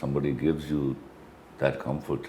somebody gives you that comfort,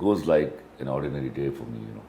goes like an ordinary day for me, you know।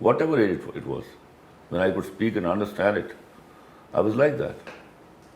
Whatever age it was, when I could speak and understand it, I was like that.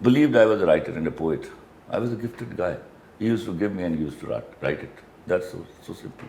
believed I was a writer and a poet. I was a gifted guy. He used to give me and he used to write it. That's so simple.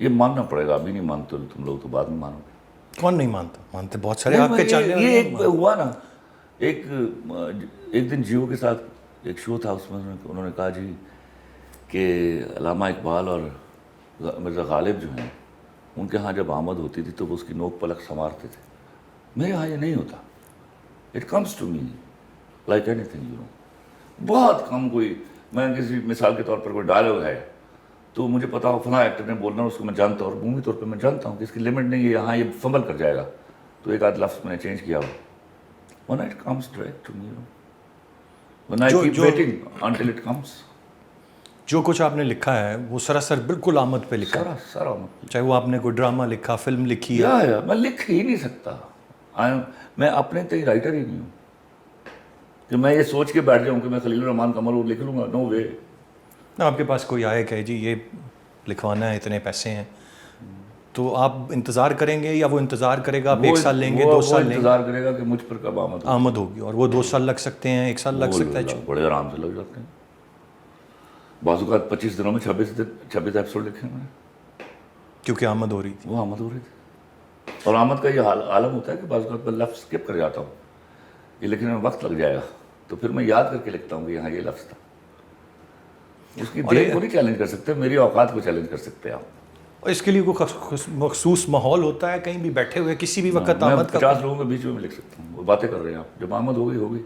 یہ ماننا پڑے گا. ابھی نہیں مانتے تم لوگ تو بعد میں مانو گے. کون نہیں مانتا؟ مانتے بہت سارے آپ کے چاننے والے یہ ہیں. ایک ہوا نا, ایک دن جیو کے ساتھ ایک شو تھا, اس میں انہوں نے کہا جی کہ علامہ اقبال اور مرزا غالب جو ہیں ان کے ہاں جب آمد ہوتی تھی تو وہ اس کی نوک پلک سنوارتے تھے. میرے ہاں یہ نہیں ہوتا. It comes to me like anything you know. بہت کم کوئی, میں کسی مثال کے طور پر کوئی ڈائلاگ ہے تو مجھے پتا ہو فلاں ایکٹر نے بولنا, اس کو میں جانتا ہوں, اور عمومی طور پہ میں جانتا ہوں کہ اس کی لمٹ نہیں ہے, یہاں یہ فمبل کر جائے گا تو ایک آدھ لفظ میں نے چینج کیا ہو. When it comes direct to me, when I keep waiting until it comes. جو کچھ آپ نے لکھا ہے وہ سراسر بالکل آمد پہ لکھا ہے, سارا چاہے وہ آپ نے کوئی ڈرامہ لکھا, فلم لکھی. یا میں لکھ ہی نہیں سکتا. میں اپنے تے رائٹر ہی نہیں ہوں کہ میں یہ سوچ کے بیٹھ جاؤں کہ میں خلیل الرحمان قمر وہ لکھ لوں گا. نو وے. آپ کے پاس کوئی آئے کہ جی یہ لکھوانا ہے, اتنے پیسے ہیں, تو آپ انتظار کریں گے یا وہ انتظار کرے گا؟ آپ 1 سال لیں گے, 2 سال لیں گے؟ انتظار کرے گا کہ مجھ پر کب آمد ہوگی, اور وہ 2 سال لگ سکتے ہیں, 1 سال لگ سکتا ہے. بڑے آرام سے لگ جاتے ہیں. بعض اوقات 25 دنوں میں 26 ایپیسوڈ لکھے ہیں, کیونکہ آمد ہو رہی تھی. وہ آمد ہو رہی تھی. اور آمد کا یہ عالم ہوتا ہے کہ بعض اوقات میں لفظ اسکپ کر جاتا ہوں, یہ لکھنے میں وقت لگ جائے گا, تو پھر میں یاد کر کے لکھتا ہوں کہ یہاں یہ لفظ تھا. اس کی دیر کو نہیں چیلنج کر سکتے, میری اوقات کو چیلنج کر سکتے ہیں آپ. اور اس کے لیے کوئی مخصوص ماحول ہوتا ہے, کہیں بھی بیٹھے ہوئے کسی بھی وقت آمد کا؟ 50 لوگوں کے بیچ میں لکھ سکتا ہوں, وہ باتیں کر رہے ہیں آپ, جب آمد ہو گئی.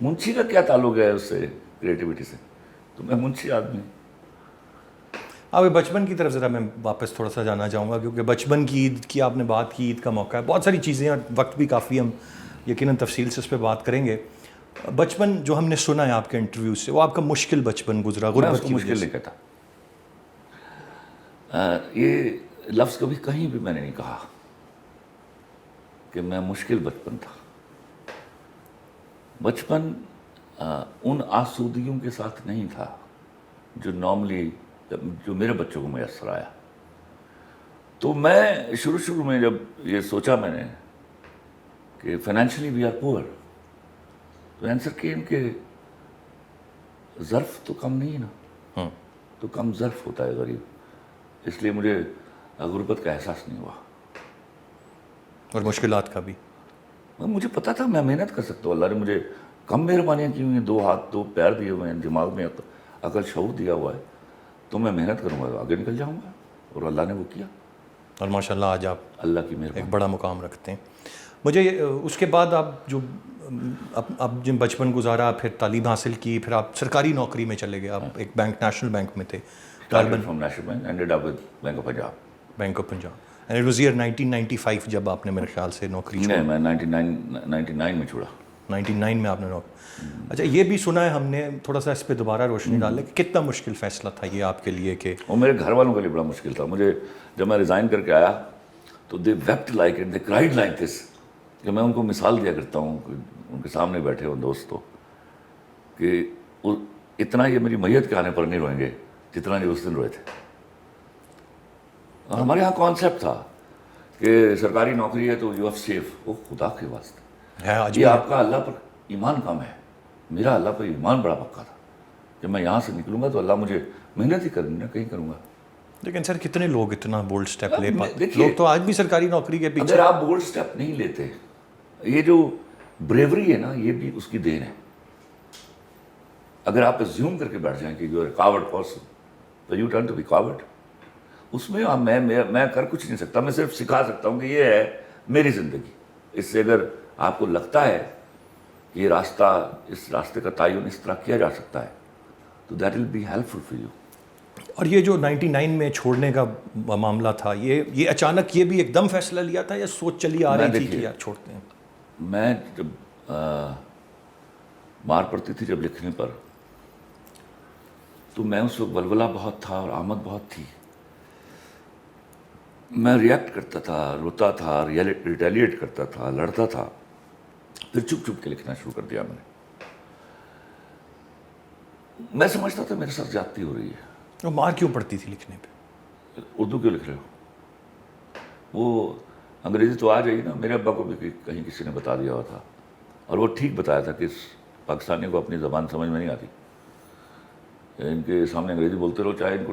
منشی کا کیا تعلق ہے اس سے, کریٹیوٹی سے؟ تو میں منشی آدمی ہوں. آپ بچپن کی طرف ذرا میں واپس تھوڑا سا جانا چاہوں گا, کیونکہ بچپن کی عید کی آپ نے بات کی, عید کا موقع ہے, بہت ساری چیزیں اور وقت بھی کافی, ہم یقیناً تفصیل سے اس پہ بات کریں گے. بچپن جو ہم نے سنا ہے آپ کے انٹرویو سے, وہ آپ کا مشکل بچپن گزرا, غربت کی مشکل نہیں کہتا. یہ لفظ کبھی کہیں بھی میں نے نہیں کہا کہ میں مشکل بچپن تھا. بچپن ان آسودگیوں کے ساتھ نہیں تھا جو نارملی جو میرے بچوں کو میسر آیا. تو میں شروع میں جب یہ سوچا میں نے کہ فائنینشلی وی آر پور, تو آنسر کیم کہ ظرف تو کم نہیں ہے نا, تو کم ظرف ہوتا ہے غریب, اس لیے مجھے غربت کا احساس نہیں ہوا. اور مشکلات کا بھی مجھے پتا تھا میں محنت کر سکتا ہوں. اللہ نے مجھے کم مہربانیاں کی ہوئی ہیں, 2 ہاتھ 2 پیر دیے ہوئے ہیں, دماغ میں عقل شعور دیا ہوا ہے, تو میں محنت کروں گا, آگے نکل جاؤں گا. اور اللہ نے وہ کیا, اور ماشاءاللہ آج آپ اللہ کی مہربانی ایک بڑا مقام رکھتے ہیں. مجھے اس کے بعد آپ جو اب جن بچپن گزارا, پھر تعلیم حاصل کی, پھر آپ سرکاری نوکری میں چلے گئے. آپ ایک بینک, نیشنل بینک میں تھے. From national bank, ended up with bank of Punjab. Bank of Punjab. And it was year 1995 جب آپ نے میرے خیال سے نوکری چھوڑی. نہیں, میں 99 میں چھوڑا. 99 میں آپ نے نوکری. اچھا, یہ بھی سنا ہے ہم نے, تھوڑا سا اس پہ دوبارہ روشنی ڈال لیں کہ کتنا مشکل فیصلہ تھا یہ آپ کے لیے. کہ وہ میرے گھر والوں کے لیے بڑا مشکل تھا. مجھے جب میں ریزائن کر کے آیا تو they wept like it, they cried like this, کہ میں ان کو مثال دیا کرتا ہوں ان کے سامنے بیٹھے ہوں دوستوں کہ اتنا یہ میری میت کے آنے پر نہیں روئیں گے جتنا یہ اس دن روئے تھے. اور ہمارے یہاں کانسیپٹ تھا کہ سرکاری نوکری ہے تو یو آر سیف. وہ خدا کے واسطے ہے آج یہ آپ کا اللہ پر ایمان کم ہے, میرا اللہ پر ایمان بڑا پکا تھا کہ میں یہاں سے نکلوں گا تو اللہ مجھے محنت ہی کرنی ہے, کہیں کروں گا. لیکن سر کتنے لوگ اتنا بولڈ سٹیپ لے پاتے؟ لوگ تو آج بھی سرکاری نوکری کے پیچھے. اگر آپ بولڈ سٹیپ نہیں لیتے, یہ جو بریوری ہے نا, یہ بھی اس کی دین ہے. اگر آپ زیوم کر کے بیٹھ جائیں کہ you are a coward person, تو you turn to be coward. اس میں میں کر کچھ نہیں سکتا, میں صرف سکھا سکتا ہوں کہ یہ ہے میری زندگی. اس سے اگر آپ کو لگتا ہے کہ یہ راستہ, اس راستے کا تعین اس طرح کیا جا سکتا ہے, تو that will be helpful for you. اور یہ جو 99 میں چھوڑنے کا معاملہ تھا, یہ اچانک یہ بھی ایک دم فیصلہ لیا تھا یا سوچ چلی آ رہی تھی کہ یار چھوڑتے ہیں؟ میں جب مار پڑتی تھی جب لکھنے پر, تو میں اس وقت ولولہ بہت تھا اور آمد بہت تھی. میں ریئیکٹ کرتا تھا, روتا تھا, ریٹیلیٹ کرتا تھا, لڑتا تھا. پھر چھپ چھپ کے لکھنا شروع کر دیا میں نے. میں سمجھتا تھا میرے ساتھ زیادتی ہو رہی ہے. وہ مار کیوں پڑتی تھی لکھنے پہ؟ اردو کیوں لکھ رہے ہو؟ وہ انگریزی تو آ جائے گی نا. میرے ابا کو بھی کہیں کسی نے بتا دیا ہوا تھا, اور وہ ٹھیک بتایا تھا کہ اس پاکستانی کو اپنی زبان سمجھ میں نہیں آتی, ان کے سامنے انگریزی بولتے رہو, چاہے ان کو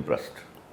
impressed.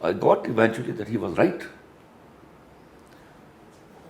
I got eventually that he was right.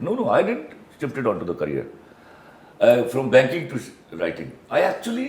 No, I didn't shifted onto the career. From banking to writing. I actually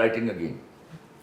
writing again.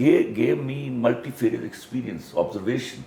gave me multifarious experience, observation.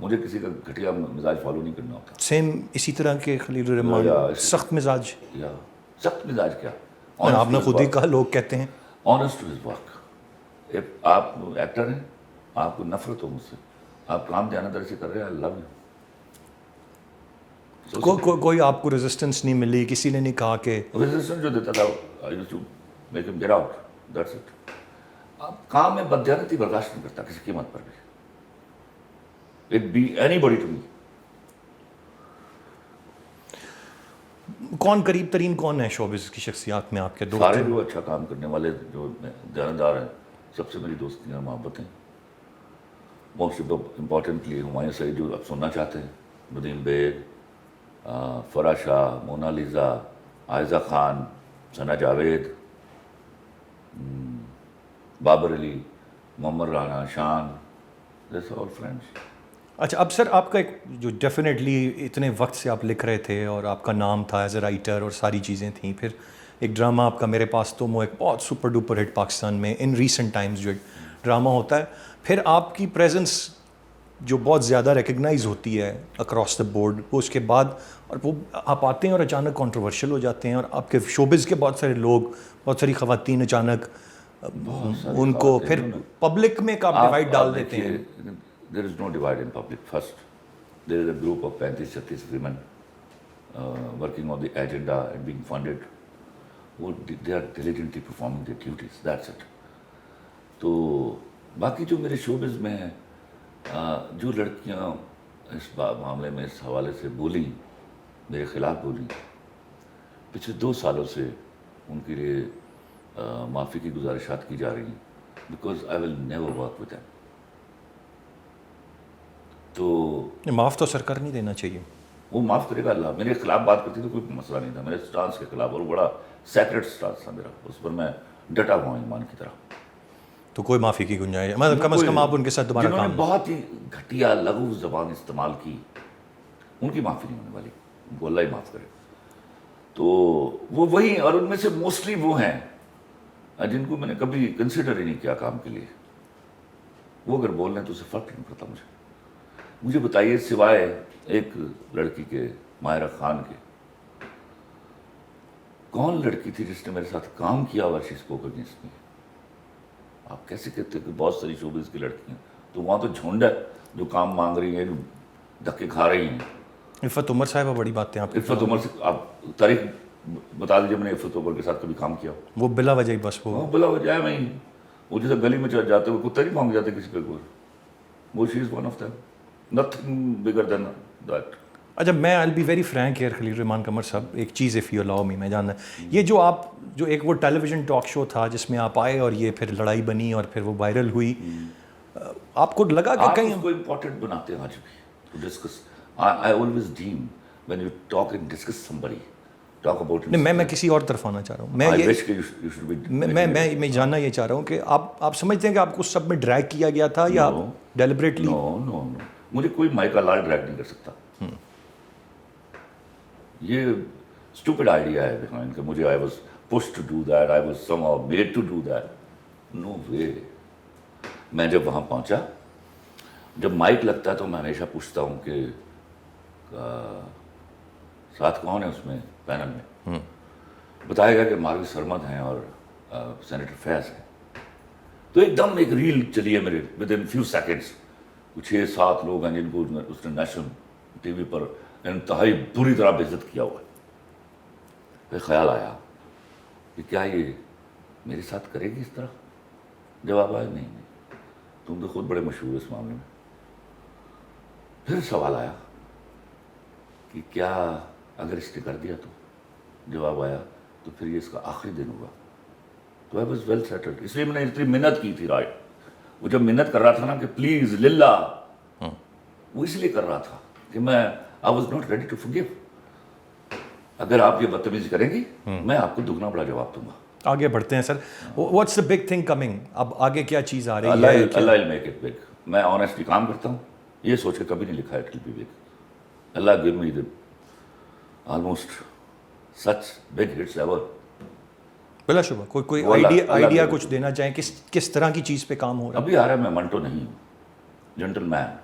مجھے کسی کا گھٹیا مزاج فالو نہیں کرنا ہوتا. سیم اسی طرح کے خلیل الرحمان سخت مزاج. یا سخت مزاج کیا, آپ نے خود ہی کہا, لوگ کہتے ہیں آنیسٹ ٹو ہز ورک. آپ ایکٹر ہیں, آپ کو نفرت ہو مجھ سے, آپ کام دیانتداری سے کر رہے ہیں, آئی لو یو. کوئی آپ کو ریزسٹنس نہیں ملی, کسی نے نہیں کہا کہ ریزسٹنس جو دیتا تھا آئی یوزڈ ٹو میک ہم گیٹ آؤٹ, دیٹس اٹ. آپ کام میں بددیانتی برداشت نہیں کرتا کسی قیمت پر بھی. It be anybody to me. کون قریب ترین کون ہے شوبز کی شخصیات میں آپ کے دوست؟ سارے جو اچھا کام کرنے والے جو دیانتدار ہیں, سب سے میری دوستیاں محبتیں. موسٹ امپورٹنٹلی ہمایوں سعید جو آپ سننا چاہتے ہیں, ندیم بیگ, فرح شاہ, مونالیزا, عائزہ خان, ثنا جاوید, بابر علی, محمد رانا, شان, دیٹس آل فرینڈس. اچھا, اب سر آپ کا ایک جو ڈیفینیٹلی اتنے وقت سے آپ لکھ رہے تھے اور آپ کا نام تھا ایز اے رائٹر اور ساری چیزیں تھیں, پھر ایک ڈرامہ آپ کا میرے پاس تو وہ ایک بہت سپر ڈوپر ہٹ پاکستان میں ان ریسنٹ ٹائمز جو ڈرامہ ہوتا ہے, پھر آپ کی پریزنس جو بہت زیادہ ریکگنائز ہوتی ہے اکراس دا بورڈ, وہ اس کے بعد اور وہ آپ آتے ہیں اور اچانک کنٹروورشل ہو جاتے ہیں, اور آپ کے شوبز کے بہت سارے لوگ, بہت ساری خواتین اچانک ان کو پھر پبلک میں آپ ڈیوائڈ ڈال دیتے ہیں. There is no divide in public. First, there is a group of 35-36 women working on the agenda and being funded. They are diligently performing their duties. That's it. تو باقی جو میرے شوبز میں جو لڑکیاں اس معاملے میں اس حوالے سے بولیں, میرے خلاف بولیں, پچھلے 2 سالوں سے ان کے لیے معافی کی گزارشات کی جا رہی ہیں, because I will never work with them. تو معاف تو سر کر نہیں دینا چاہیے. وہ معاف کرے گا اللہ. میرے خلاف بات کرتی تو کوئی مسئلہ نہیں تھا, میرے سٹانس کے خلاف, اور بڑا سیکریٹ سٹانس تھا میرا, اس پر میں ڈٹا ہوا ہوں ایمان کی طرح. تو کوئی معافی کی گنجائش, مطلب کم از کم آپ ان کے ساتھ دوبارہ جنہوں کام, نے بہت ہی گھٹیا لغو زبان استعمال کی, ان کی معافی نہیں ہونے والی, ان کو اللہ ہی معاف کرے. تو وہ وہی, اور ان میں سے موسٹلی وہ ہیں جن کو میں نے کبھی کنسیڈر ہی نہیں کیا کام کے لیے. وہ اگر بول رہے ہیں تو اسے فرق نہیں پڑتا مجھے. مجھے بتائیے, سوائے ایک لڑکی کے, ماہرہ خان کے, کون لڑکی تھی جس نے میرے ساتھ کام کیا اور شی اسپوک اگینسٹ می؟ آپ کیسے کہتے ہیں کہ بہت ساری شوبز کی لڑکیاں, تو وہاں تو جھنڈ ہے جو کام مانگ رہی ہیں, جو دھکے کھا رہی ہیں. عفت عمر صاحبہ بڑی بات ہے آپ کی. عفت عمر سے آپ تاریخ بتا دیجیے میں نے عفت عمر کے ساتھ کبھی کام کیا ہو. وہ بلا وجہ ہی بس وہ بلا وجہ ہے, میں وہ جیسے گلی میں جاتے ہوئے کتا نہیں مانگ جاتے کسی پہ کوئی, وہ she is one of them, nothing bigger than that. اچھا, میں I'll be very frank here خلیل الرحمان قمر صاحب, ایک چیز if you allow me, میں جاننا یہ جو آپ جو ایک وہ ٹیلی ویژن ٹاک شو تھا جس میں آپ آئے اور یہ پھر لڑائی بنی اور پھر وہ وائرل ہوئی, آپ کو لگا کہ کہیں آپ اس کو امپورٹنٹ بناتے ہیں آج بھی to discuss. I always deem when you talk and discuss somebody, talk about نہیں, میں کسی اور طرف آنا چاہ رہا ہوں. I wish you should be. میں جاننا یہ چاہ رہا ہوں کہ آپ سمجھتے ہیں کہ آپ کو سب میں ڈریگ کیا گیا تھا یا ڈیلیبریٹلی؟ نو, مجھے کوئی مائیکا لال ڈریگ نہیں کر سکتا. یہ اسٹوپڈ آئیڈیا ہے بیہائنڈ کہ مجھے I was pushed to do that, I was somehow made to do that. No way. میں جب وہاں پہنچا, جب مائک لگتا ہے تو میں ہمیشہ پوچھتا ہوں کہ ساتھ کون ہے اس میں پینل میں. بتایا گیا کہ ماروی سرمد ہیں اور سینیٹر فیض ہیں. تو ایک دم ایک ریل چلی ہے میرے ود ان فیو سیکنڈس, 6-7 لوگ ہیں جن کو اس نے نیشنل ٹی وی پر انتہائی بری طرح بے عزت کیا ہوا ہے. پھر خیال آیا کہ کیا یہ میرے ساتھ کرے گی اس طرح؟ جواب آیا نہیں, تم تو خود بڑے مشہور اس معاملے میں. پھر سوال آیا کہ کیا اگر اس نے کر دیا تو؟ جواب آیا تو پھر یہ اس کا آخری دن ہوگا. تو آئی واز ویل سیٹلڈ. اس لیے میں نے اتنی محنت کی تھی. رائٹ, وہ جب محنت کر رہا تھا نا کہ پلیز للہ, وہ اس لیے کر رہا تھا کہ میں I was not ready to forgive. اگر آپ یہ بدتمیزی کریں گی میں آپ کو دگنا بڑا جواب دوں گا. آگے بڑھتے ہیں sir. What's the big thing coming, اب آگے کیا چیز آ رہی ہے؟ Allah will make it big. میں آنیسٹلی کام کرتا ہوں, یہ سوچ کے کبھی نہیں لکھا ہے it will be big. Allah give me the almost such big hits ever. بلا شبہ کوئی آئیڈیا کچھ دینا چاہیں کس طرح کی چیز پہ کام ہو رہا ہے؟ ابھی آ رہا ہے, میں منٹو نہیں ہوں, جنٹل مین.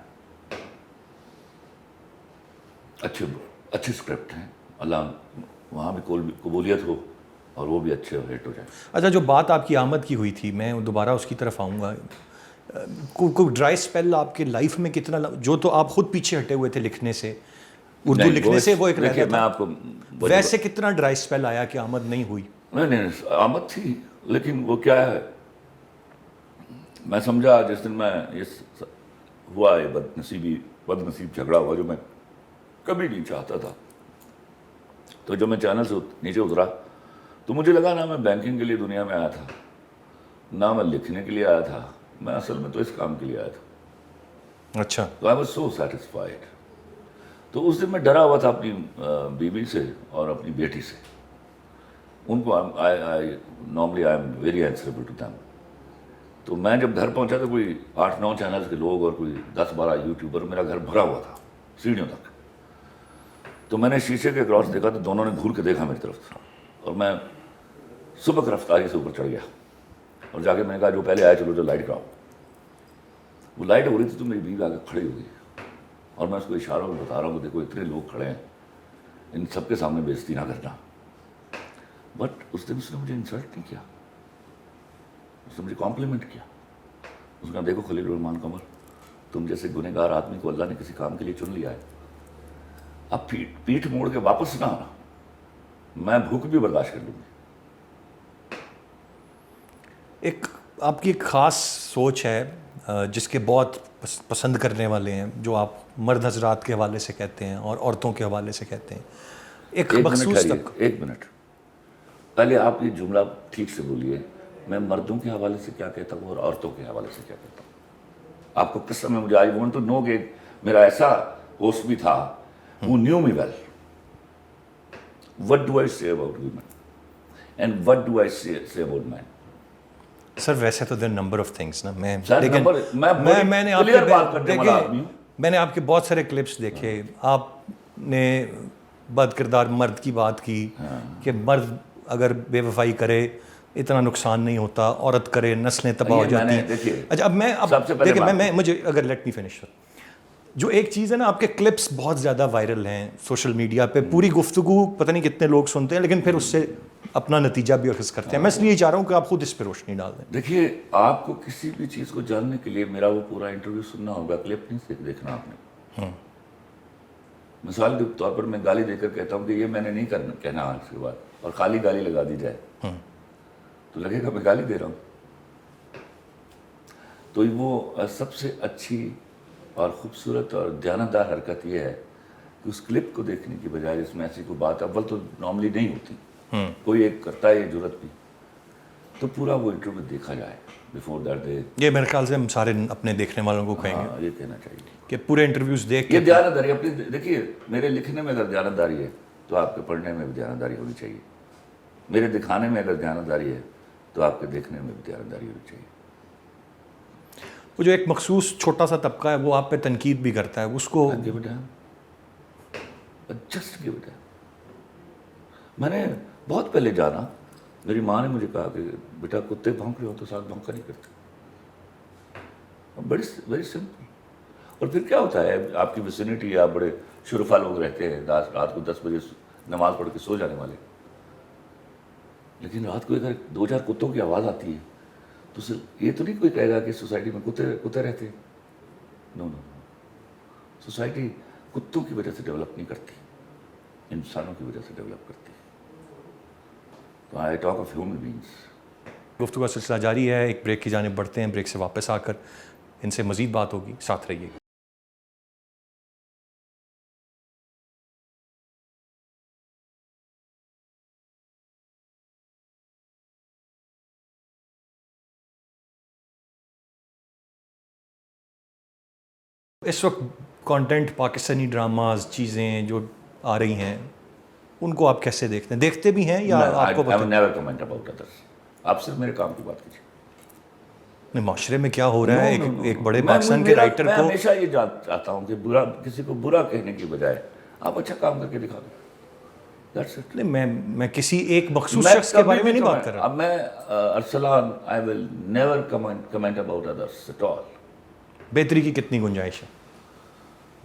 اچھے اسکرپٹ ہیں, اللہ وہاں بھی قبولیت ہو اور وہ بھی اچھے ہٹ ہو جائے. اچھا, جو بات آپ کی آمد کی ہوئی تھی, میں دوبارہ اس کی طرف آؤں گا. کوئی ڈرائی اسپیل آپ کے لائف میں کتنا, جو تو آپ خود پیچھے ہٹے ہوئے تھے لکھنے سے, اردو لکھنے سے, وہ ایک رہتا میں تھا, آپ کو ویسے کتنا ڈرائی اسپیل آیا کہ آمد نہیں ہوئی؟ نہیں آمد تھی, لیکن وہ کیا ہے, میں سمجھا جس دن میں یہ ہوا, یہ بد نصیب جھگڑا ہوا جو میں کبھی نہیں چاہتا تھا, تو جب میں چینل سے نیچے اترا تو مجھے لگا نہ میں بینکنگ کے لیے دنیا میں آیا تھا, نہ میں لکھنے کے لیے آیا تھا, میں اصل میں تو اس کام کے لیے آیا تھا. اچھا. تو آئی واز سو سیٹسفائڈ. تو اس دن میں ڈرا ہوا تھا اپنی بیوی سے اور اپنی بیٹی سے. ان کو normally I am very answerable to them. تو میں جب گھر پہنچا تو کوئی 8-9 چینلز کے لوگ اور کوئی 10-12 یوٹیوبر, میرا گھر بھرا ہوا تھا سیڑھیوں تک. تو میں نے شیشے کے کراس دیکھا تو دونوں نے گھور کے دیکھا میری طرف, اور میں سبک رفتاری سے اوپر چڑھ گیا اور جا کے میں نے کہا جو پہلے آیا چلو جو لائٹ کراؤ. وہ لائٹ ہو رہی تھی تو میری بیوی آگے کھڑی ہو گئی اور میں اس کو اشاروں میں بتا رہا ہوں کہ دیکھو اتنے لوگ کھڑے ہیں, ان سب کے سامنے بےعزتی نہ کرنا. بٹ اس دن اس نے مجھے انسلٹ نہیں کیا, اس نے مجھے کمپلیمنٹ کیا. اس نے دیکھو خلیل الرحمان قمر, تم جیسے گنہگار آدمی کو اللہ نے کسی کام کے لیے چن لیا ہے, اب پیٹھ موڑ کے واپس نہ آنا, میں بھوک بھی برداشت کر لوں گی. ایک آپ کی ایک خاص سوچ ہے جس کے بہت پسند کرنے والے ہیں, جو آپ مرد حضرات کے حوالے سے کہتے ہیں اور عورتوں کے حوالے سے کہتے ہیں. ایک مخصوص ایک منٹ پہلے آپ یہ جملہ ٹھیک سے بولیے, میں مردوں کے حوالے سے کیا کہتا ہوں اور عورتوں کے حوالے سے کیا کہتا ہوں. آپ کو قسم میں مجھے آئی وانٹ ٹو نو کہ میرا ایسا ہوسٹ بھی تھا who knew me well. What do I say about women? And what do I say about men? سر ویسے تو دیر نمبر آف تھنگس نا, میں نے آپ کے بہت سارے کلپس دیکھے, آپ نے بد کردار مرد کی بات کی کہ مرد اگر بے وفائی کرے اتنا نقصان نہیں ہوتا, عورت کرے نسلیں تباہ ہو جاتی ہیں. اچھا اب میں مجھے اگر لیٹ می فنش, جو ایک چیز ہے نا, آپ کے کلپس بہت زیادہ وائرل ہیں سوشل میڈیا پہ, پوری گفتگو پتہ نہیں کتنے لوگ سنتے ہیں, لیکن پھر اس سے اپنا نتیجہ بھی اخذ کرتے ہیں. میں اس لیے چاہ رہا ہوں کہ آپ خود اس پہ روشنی ڈال دیں. دیکھیے, آپ کو کسی بھی چیز کو جاننے کے لیے میرا وہ پورا انٹرویو سننا ہوگا, کلپ نہیں دیکھنا آپ نے. مثال کے طور پر میں گالی دے کر کہتا ہوں کہ یہ میں نے نہیں کہنا اس کے بعد, اور خالی گالی لگا دی جائے تو لگے گا میں گالی دے رہا ہوں. تو وہ سب سے اچھی اور خوبصورت اور دیانتدار حرکت یہ ہے کہ اس کلپ کو دیکھنے کی بجائے جس میں ایسی کوئی بات اول تو نارملی نہیں ہوتی, کوئی ایک کرتا ہے یہ جرت بھی, تو پورا وہ انٹرویو دیکھا جائے بیفور دیٹ ڈے. یہ میرے خیال سے ہم سارے اپنے دیکھنے والوں کو کہیں گے یہ کہنا چاہیے کہ پورے انٹرویوز دیکھ یہ دیانتداری اپنی. دیکھیے, میرے لکھنے میں اگر دیانتداری ہے تو آپ کے پڑھنے میں بھی دیانتداری ہونی چاہیے, میرے دکھانے میں اگر دیانتداری ہے تو آپ کے دیکھنے میں بھی دیانتداری ہونی چاہیے. وہ جو ایک مخصوص چھوٹا سا طبقہ ہے وہ آپ پہ تنقید بھی کرتا ہے, اس کو جسٹ گیو اٹ. میں نے بہت پہلے جانا, میری ماں نے مجھے کہا کہ بیٹا کتے بھونک رہے ہو تو ساتھ بھونکا نہیں کرتے. Very simple. اور پھر کیا ہوتا ہے, آپ کی ویسینٹی, آپ بڑے شرفا لوگ رہتے ہیں, رات کو 10 بجے نماز پڑھ کے سو جانے والے, لیکن رات کو اگر 2-4 کتوں کی آواز آتی ہے تو صرف یہ تو نہیں کوئی کہے گا کہ سوسائٹی میں کتے رہتے ہیں. نو, سوسائٹی کتوں کی وجہ سے ڈیولپ نہیں کرتی, انسانوں کی وجہ سے ڈیولپ کرتی ہے. تو I talk of human beings. گفتگو کا سلسلہ جاری ہے, ایک بریک کی جانب بڑھتے ہیں, بریک سے واپس آ کر ان سے مزید بات ہوگی, ساتھ رہیے. اس وقت کانٹینٹ, پاکستانی ڈراماز, چیزیں جو آ رہی ہیں, ان کو آپ کیسے دیکھتے ہیں؟ دیکھتے بھی ہیں یا آپ کو پتہ؟ Never comment about others. آپ صرف میرے کام کی بات کیجیے. معاشرے میں کیا ہو رہا ہے, ایک بڑے پاکستان کے رائٹر کو. میں ہمیشہ یہ چاہتا ہوں کہ کسی کو برا کہنے کی بجائے آپ اچھا کام کر کے دکھا دیں. میں کسی ایک مخصوص شخص کے بارے میں نہیں بات کر رہا. اب میں Arsalan, I will never comment about others at all. بہتری کی کتنی گنجائش ہے؟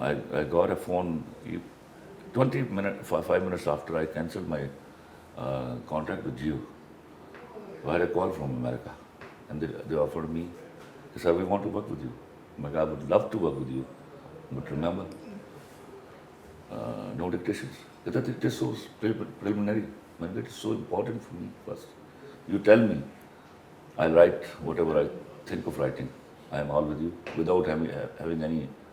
I got a phone 5 minutes after I cancelled my contract with Jio. I had a call from America and they offered me, they said, we want to work with you. I would love to work with you, but remember, no dictations. It is so preliminary. It is so important for me first. You tell me, I'll write whatever I think of writing. I am all with you without having any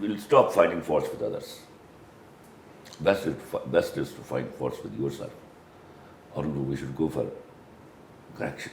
will stop fighting faults with others, best is to find faults with yourself, or we should go for correction.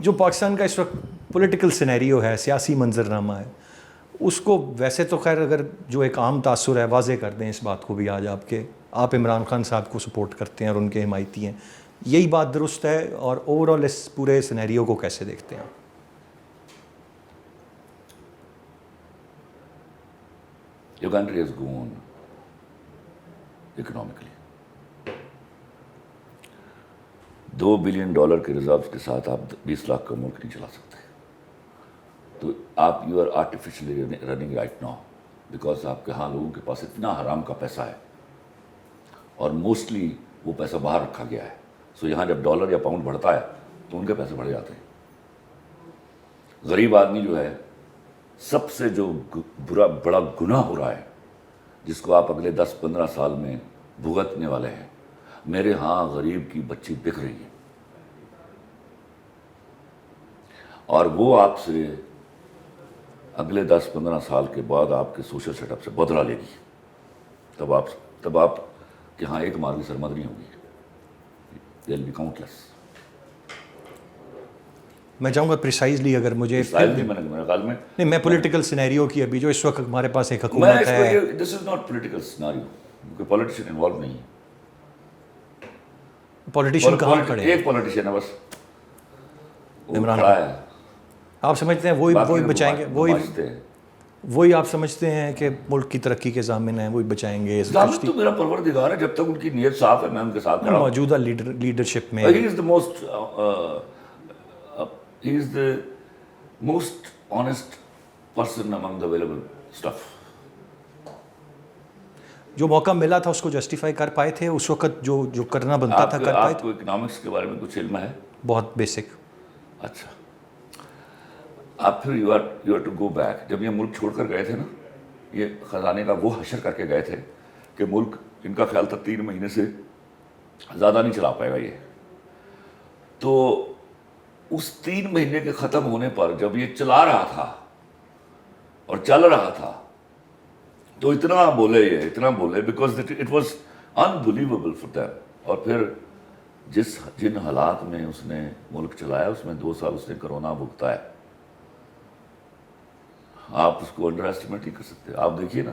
جو پاکستان کا اس وقت political scenario ہے, سیاسی منظرنامہ ہے, اس کو ویسے تو خیر اگر جو ایک عام تاثر ہے واضح کر دیں اس بات کو بھی آج آپ عمران خان صاحب کو سپورٹ کرتے ہیں اور ان کے حمایتی ہیں, یہی بات درست ہے؟ اور اوور آل اس پورے سینیریو کو کیسے دیکھتے ہیں آپ؟ Your country has grown economically. $2 billion کے ریزروز کے ساتھ آپ 20 لاکھ کا ملک نہیں چلا سکتے. تو آپ you are artificially running right now, because آپ کے ہاں لوگوں کے پاس اتنا حرام کا پیسہ ہے اور موسٹلی وہ پیسہ باہر رکھا گیا ہے. سو یہاں جب ڈالر یا پاؤنڈ بڑھتا ہے تو ان کے پیسے بڑھ جاتے ہیں. غریب آدمی جو ہے, سب سے جو بڑا گناہ ہو رہا ہے جس کو آپ اگلے 10-15 سال میں بھگتنے والے ہیں, میرے ہاں غریب کی بچی بک رہی ہے اور وہ آپ سے اگلے 10-15 سال کے بعد آپ کے سوشل سیٹ اپ سے بدلہ لے گی. تب آپ کہ ہاں ایک مار کی سرمد نہیں ہوگی. There will be countless. میں چاہوں گا پریسائزلی اگر مجھے میرے خیال میں نہیں, میں پولیٹیکل سینیریو کی ابھی جو اس وقت ہمارے پاس ایک حکومت ہے, دس از ناٹ پولیٹیکل سیناریو, کیونکہ پولیٹیشین انوالو نہیں ہے. پولیٹیشین کہاں کھڑے ہیں؟ ایک پولیٹیشین ہے بس, عمران کھڑا ہے. آپ سمجھتے ہیں وہی بچائیں گے, وہی آپ سمجھتے ہیں کہ ملک کی ترقی کے ضامن ہیں, وہی بچائیں گے؟ ضامن تو میرا پروردگار ہے, جب تک ان کی نیت صاف ہے میں ان کے ساتھ کھڑا ہوں. موجودہ لیڈرشپ میں He is the most honest person among the available stuff. جو موقع ملا تھا اس کو جسٹیفائی کر پائے تھے اس وقت, جو کرنا بنتا تھا کر پائے آپ کو اکنامکس کے بارے میں کچھ علم ہے؟ بہت بیسک. اچھا, آپ پھر you are to go back. جب یہ ملک چھوڑ کر گئے تھے نا, یہ خزانے کا وہ حشر کر کے گئے تھے کہ ملک ان کا خیال تھا 3 مہینے سے زیادہ نہیں چلا پائے گا یہ. تو اس 3 مہینے کے ختم ہونے پر جب یہ چلا رہا تھا اور چل رہا تھا تو اتنا بولے because it was unbelievable for them. اور پھر جن حالات میں اس نے ملک چلایا اس میں 2 سال اس نے کرونا بھگتا ہے. آپ اس کو انڈر ایسٹیمیٹ نہیں کر سکتے. آپ دیکھیے نا,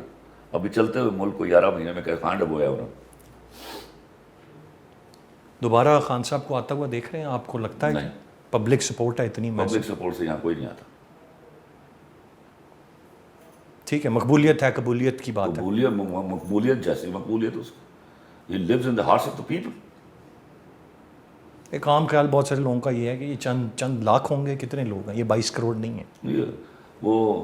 ابھی چلتے ہوئے ملک کو 11 مہینے میں کہاں ڈبویا انہوں نے. دوبارہ خان صاحب کو آتا ہوا دیکھ رہے ہیں؟ آپ کو لگتا ہے کہ پبلک سپورٹ ہے اتنی؟ پبلک سپورٹ سے یہاں کوئی نہیں آتا. ٹھیک ہے, مقبولیت ہے, قبولیت کی بات ہے. مقبولیت جیسی مقبولیت اس کو, یہ leaves in the hearts of the people. ایک عام خیال بہت سارے لوگوں کا یہ ہے کہ یہ چند لاکھ ہوں گے. کتنے لوگ ہیں؟ یہ 22 کروڑ نہیں ہیں. وہ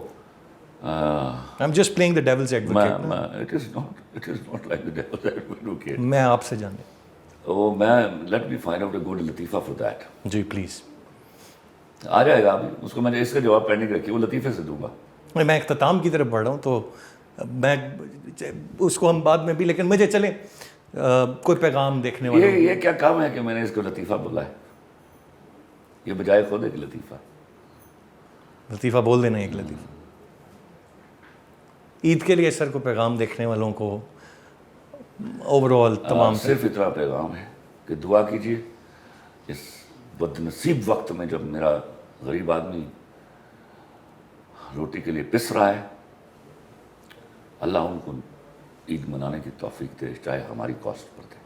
I'm just playing the devil's advocate. it is not like the devil's advocate. میں آپ سے جانیں. Let me find out a good لطیفہ for that. جی پلیز. آ جائے گا ابھی, اس کو میں نے اس کا جواب پینڈنگ رکھی, وہ لطیفے سے دوں گا. میں اختتام کی طرف بڑھ رہا ہوں تو میں اس کو ہم بعد میں بھی, لیکن مجھے چلیں کوئی پیغام دیکھنے والا. یہ کیا کام ہے کہ میں نے اس کو لطیفہ بولا ہے؟ یہ بجائے خود ایک لطیفہ بول دینا. ایک لطیفہ عید کے لیے سر کو پیغام دیکھنے والوں کو اوور آل تمام صرف اتنا پیغام ہے کہ دعا کیجیے اس بد نصیب وقت میں جب میرا غریب آدمی روٹی کے لیے پس رہا ہے, اللہ ان کو عید منانے کی توفیق دے, چاہے ہماری کاسٹ پر دے.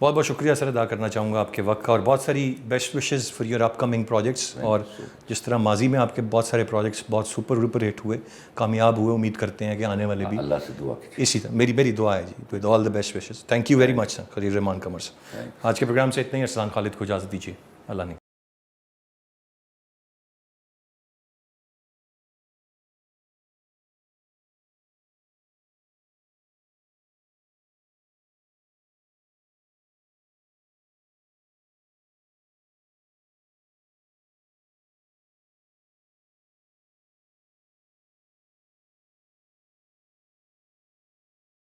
بہت بہت شکریہ سر ادا کرنا چاہوں گا آپ کے وقت کا, اور بہت ساری best wishes for your up coming projects. اور جس طرح ماضی میں آپ کے بہت سارے پروجیکٹس بہت سپر ڈپر ہٹ ہوئے, کامیاب ہوئے, امید کرتے ہیں کہ آنے والے بھی اللہ سے دعا کیجیے. اسی طرح میری دعا ہے جی. With all the best wishes. Thank you very much sir Khalil ur Rehman Qamar sir. آج کے پروگرام سے اتنا ہی. ارسلان خالد کو اجازت دیجیے. اللہ نے